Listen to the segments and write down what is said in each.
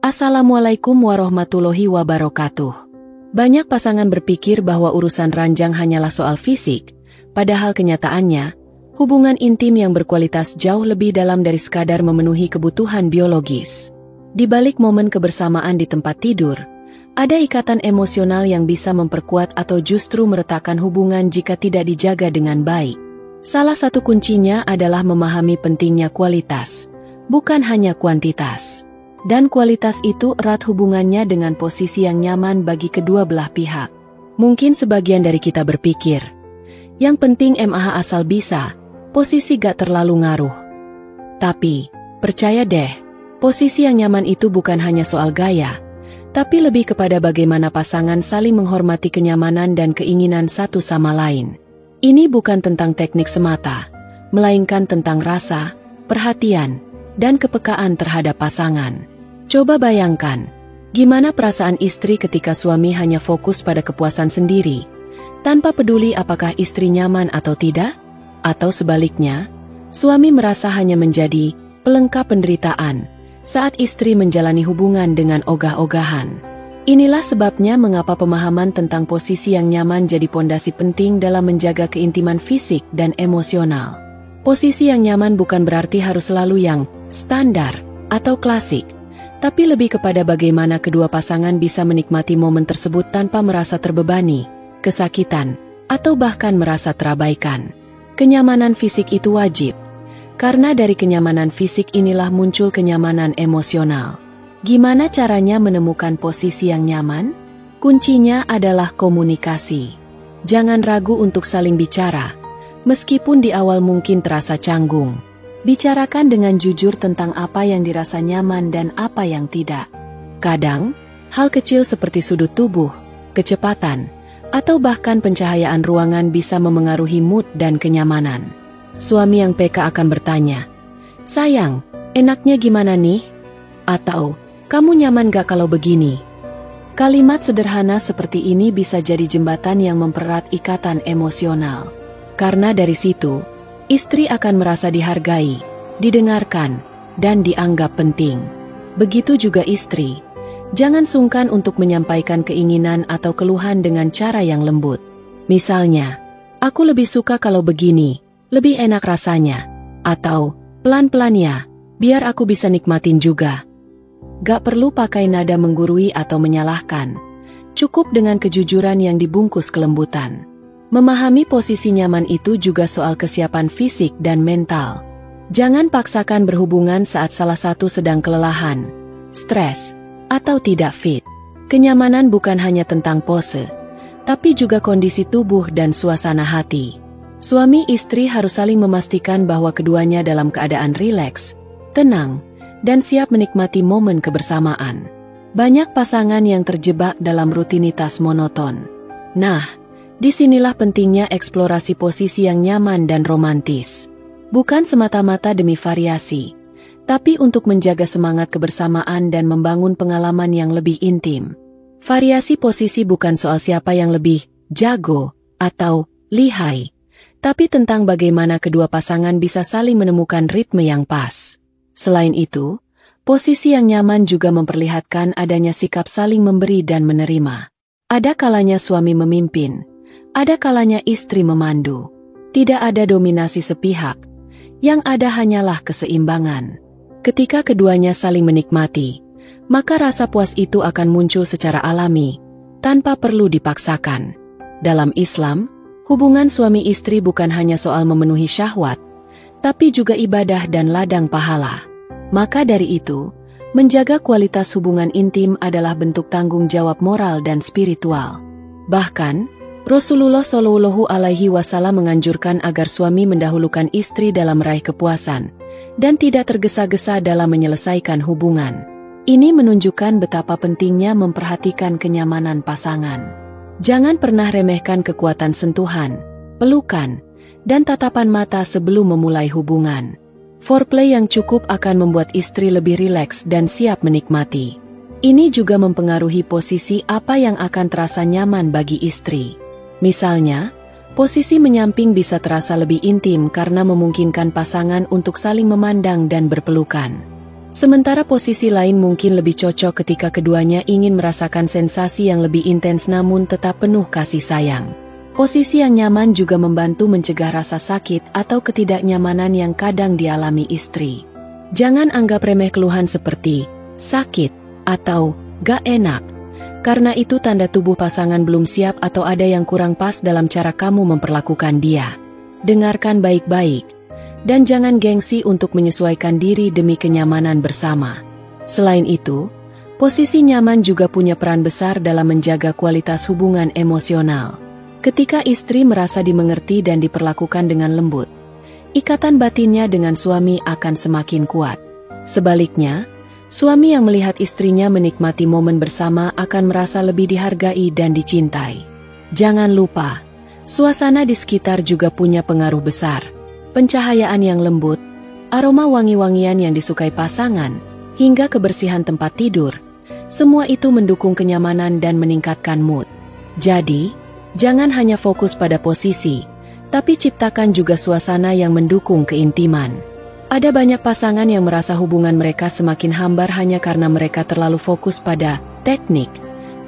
Assalamualaikum warahmatullahi wabarakatuh. Banyak pasangan berpikir bahwa urusan ranjang hanyalah soal fisik, padahal kenyataannya, hubungan intim yang berkualitas jauh lebih dalam dari sekadar memenuhi kebutuhan biologis. Di balik momen kebersamaan di tempat tidur, ada ikatan emosional yang bisa memperkuat atau justru meretakkan hubungan jika tidak dijaga dengan baik. Salah satu kuncinya adalah memahami pentingnya kualitas, bukan hanya kuantitas. Dan kualitas itu erat hubungannya dengan posisi yang nyaman bagi kedua belah pihak. Mungkin sebagian dari kita berpikir, yang penting MAH asal bisa, posisi gak terlalu ngaruh. Tapi, percaya deh, posisi yang nyaman itu bukan hanya soal gaya, tapi lebih kepada bagaimana pasangan saling menghormati kenyamanan dan keinginan satu sama lain. Ini bukan tentang teknik semata, melainkan tentang rasa, perhatian, dan kepekaan terhadap pasangan. Coba bayangkan, gimana perasaan istri ketika suami hanya fokus pada kepuasan sendiri, tanpa peduli apakah istri nyaman atau tidak? Atau sebaliknya, suami merasa hanya menjadi pelengkap penderitaan saat istri menjalani hubungan dengan ogah-ogahan. Inilah sebabnya mengapa pemahaman tentang posisi yang nyaman jadi pondasi penting dalam menjaga keintiman fisik dan emosional. Posisi yang nyaman bukan berarti harus selalu yang standar atau klasik, tapi lebih kepada bagaimana kedua pasangan bisa menikmati momen tersebut tanpa merasa terbebani, kesakitan, atau bahkan merasa terabaikan. Kenyamanan fisik itu wajib, karena dari kenyamanan fisik inilah muncul kenyamanan emosional. Gimana caranya menemukan posisi yang nyaman? Kuncinya adalah komunikasi. Jangan ragu untuk saling bicara, meskipun di awal mungkin terasa canggung. Bicarakan dengan jujur tentang apa yang dirasa nyaman dan apa yang tidak. Kadang, hal kecil seperti sudut tubuh, kecepatan, atau bahkan pencahayaan ruangan bisa memengaruhi mood dan kenyamanan. Suami yang peka akan bertanya, "Sayang, enaknya gimana nih?" Atau, "Kamu nyaman gak kalau begini?" Kalimat sederhana seperti ini bisa jadi jembatan yang mempererat ikatan emosional. Karena dari situ, istri akan merasa dihargai, didengarkan, dan dianggap penting. Begitu juga istri. Jangan sungkan untuk menyampaikan keinginan atau keluhan dengan cara yang lembut. Misalnya, "Aku lebih suka kalau begini, lebih enak rasanya." Atau, "Pelan-pelan ya, biar aku bisa nikmatin juga." Gak perlu pakai nada menggurui atau menyalahkan. Cukup dengan kejujuran yang dibungkus kelembutan. Memahami posisi nyaman itu juga soal kesiapan fisik dan mental. Jangan paksakan berhubungan saat salah satu sedang kelelahan, stres, atau tidak fit. Kenyamanan bukan hanya tentang pose, tapi juga kondisi tubuh dan suasana hati. Suami istri harus saling memastikan bahwa keduanya dalam keadaan rileks, tenang, dan siap menikmati momen kebersamaan. Banyak pasangan yang terjebak dalam rutinitas monoton. Nah, disinilah pentingnya eksplorasi posisi yang nyaman dan romantis. Bukan semata-mata demi variasi, tapi untuk menjaga semangat kebersamaan dan membangun pengalaman yang lebih intim. Variasi posisi bukan soal siapa yang lebih jago atau lihai, tapi tentang bagaimana kedua pasangan bisa saling menemukan ritme yang pas. Selain itu, posisi yang nyaman juga memperlihatkan adanya sikap saling memberi dan menerima. Ada kalanya suami memimpin, ada kalanya istri memandu. Tidak ada dominasi sepihak, yang ada hanyalah keseimbangan. Ketika keduanya saling menikmati, maka rasa puas itu akan muncul secara alami, tanpa perlu dipaksakan. Dalam Islam, hubungan suami istri bukan hanya soal memenuhi syahwat, tapi juga ibadah dan ladang pahala. Maka dari itu, menjaga kualitas hubungan intim adalah bentuk tanggung jawab moral dan spiritual. Bahkan, Rasulullah Shallallahu Alaihi Wasallam menganjurkan agar suami mendahulukan istri dalam meraih kepuasan, dan tidak tergesa-gesa dalam menyelesaikan hubungan. Ini menunjukkan betapa pentingnya memperhatikan kenyamanan pasangan. Jangan pernah remehkan kekuatan sentuhan, pelukan, dan tatapan mata sebelum memulai hubungan. Foreplay yang cukup akan membuat istri lebih rileks dan siap menikmati. Ini juga mempengaruhi posisi apa yang akan terasa nyaman bagi istri. Misalnya, posisi menyamping bisa terasa lebih intim karena memungkinkan pasangan untuk saling memandang dan berpelukan. Sementara posisi lain mungkin lebih cocok ketika keduanya ingin merasakan sensasi yang lebih intens namun tetap penuh kasih sayang. Posisi yang nyaman juga membantu mencegah rasa sakit atau ketidaknyamanan yang kadang dialami istri. Jangan anggap remeh keluhan seperti sakit atau gak enak, karena itu tanda tubuh pasangan belum siap atau ada yang kurang pas dalam cara kamu memperlakukan dia. Dengarkan baik-baik, dan jangan gengsi untuk menyesuaikan diri demi kenyamanan bersama. Selain itu, posisi nyaman juga punya peran besar dalam menjaga kualitas hubungan emosional. Ketika istri merasa dimengerti dan diperlakukan dengan lembut, ikatan batinnya dengan suami akan semakin kuat. Sebaliknya, suami yang melihat istrinya menikmati momen bersama akan merasa lebih dihargai dan dicintai. Jangan lupa, suasana di sekitar juga punya pengaruh besar. Pencahayaan yang lembut, aroma wangi-wangian yang disukai pasangan, hingga kebersihan tempat tidur, semua itu mendukung kenyamanan dan meningkatkan mood. Jadi, jangan hanya fokus pada posisi, tapi ciptakan juga suasana yang mendukung keintiman. Ada banyak pasangan yang merasa hubungan mereka semakin hambar hanya karena mereka terlalu fokus pada teknik,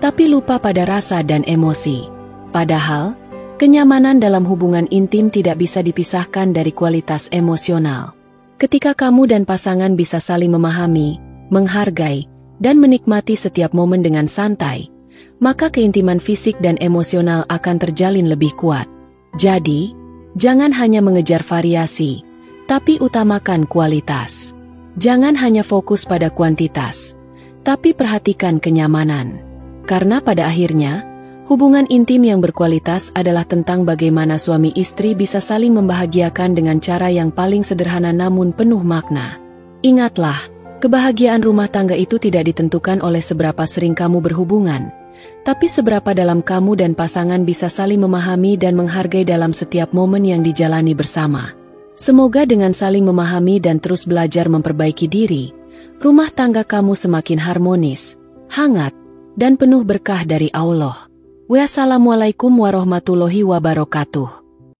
tapi lupa pada rasa dan emosi. Padahal, kenyamanan dalam hubungan intim tidak bisa dipisahkan dari kualitas emosional. Ketika kamu dan pasangan bisa saling memahami, menghargai, dan menikmati setiap momen dengan santai, maka keintiman fisik dan emosional akan terjalin lebih kuat. Jadi, jangan hanya mengejar variasi, tapi utamakan kualitas. Jangan hanya fokus pada kuantitas, tapi perhatikan kenyamanan. Karena pada akhirnya, hubungan intim yang berkualitas adalah tentang bagaimana suami istri bisa saling membahagiakan dengan cara yang paling sederhana namun penuh makna. Ingatlah, kebahagiaan rumah tangga itu tidak ditentukan oleh seberapa sering kamu berhubungan, tapi seberapa dalam kamu dan pasangan bisa saling memahami dan menghargai dalam setiap momen yang dijalani bersama. Semoga dengan saling memahami dan terus belajar memperbaiki diri, rumah tangga kamu semakin harmonis, hangat, dan penuh berkah dari Allah. Wassalamualaikum warahmatullahi wabarakatuh.